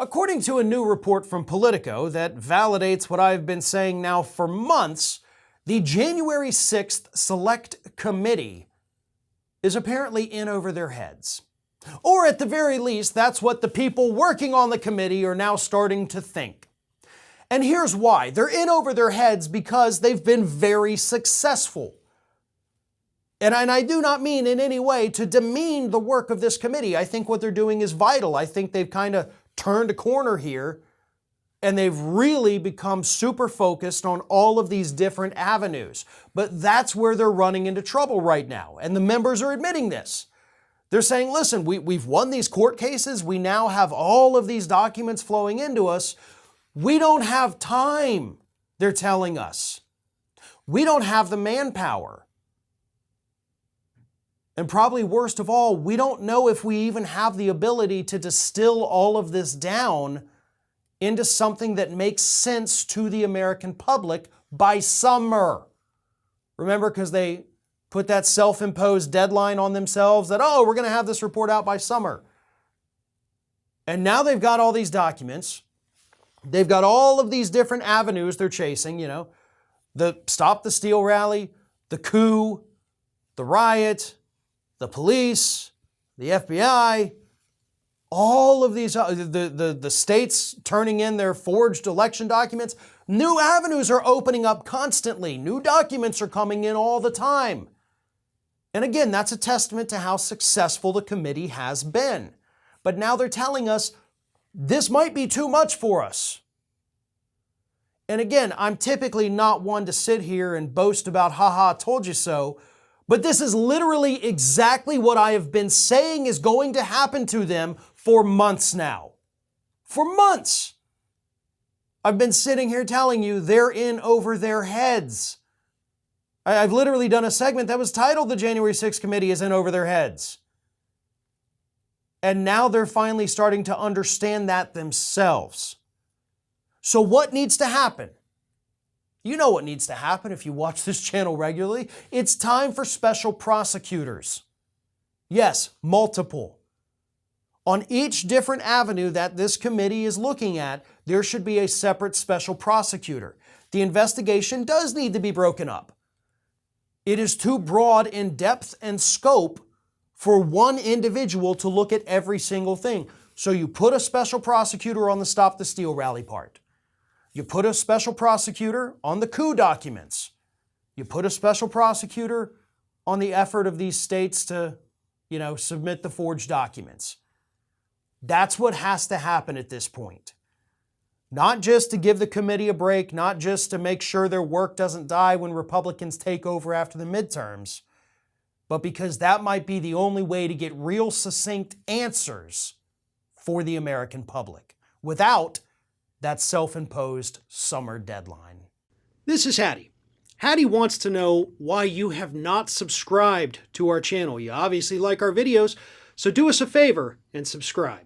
According to a new report from Politico that validates what I've been saying now for months, the January 6th Select Committee is apparently in over their heads. Or at the very least, that's what the people working on the committee are now starting to think. And here's why. They're in over their heads because they've been very successful. And I do not mean in any way to demean the work of this committee. I think what they're doing is vital. I think they've kind of turned a corner here, and they've really become super focused on all of these different avenues. But that's where they're running into trouble right now, and the members are admitting this. They're saying, listen, we've won these court cases. We now have all of these documents flowing into us. We don't have time, they're telling us. We don't have the manpower. And probably worst of all, we don't know if we even have the ability to distill all of this down into something that makes sense to the American public by summer. Remember, because they put that self-imposed deadline on themselves that, oh, we're going to have this report out by summer. And now they've got all these documents. They've got all of these different avenues they're chasing, the Stop the Steal rally, the coup, the riot, the police, the FBI, all of these, the states turning in their forged election documents. New avenues are opening up constantly. New documents are coming in all the time. And again, that's a testament to how successful the committee has been. But now they're telling us this might be too much for us. And again, I'm typically not one to sit here and boast about, haha, told you so. But this is literally exactly what I have been saying is going to happen to them for months now. For months. I've been sitting here telling you they're in over their heads. I've literally done a segment that was titled The January 6th Committee is in over their heads. And now they're finally starting to understand that themselves. So what needs to happen? You know what needs to happen if you watch this channel regularly. It's time for special prosecutors. Yes, multiple. On each different avenue that this committee is looking at, there should be a separate special prosecutor. The investigation does need to be broken up. It is too broad in depth and scope for one individual to look at every single thing. So you put a special prosecutor on the Stop the Steal rally part. You put a special prosecutor on the coup documents. You put a special prosecutor on the effort of these states to, submit the forged documents. That's what has to happen at this point. Not just to give the committee a break, not just to make sure their work doesn't die when Republicans take over after the midterms, but because that might be the only way to get real succinct answers for the American public without that self-imposed summer deadline. This is Hattie. Hattie wants to know why you have not subscribed to our channel. You obviously like our videos, so do us a favor and subscribe.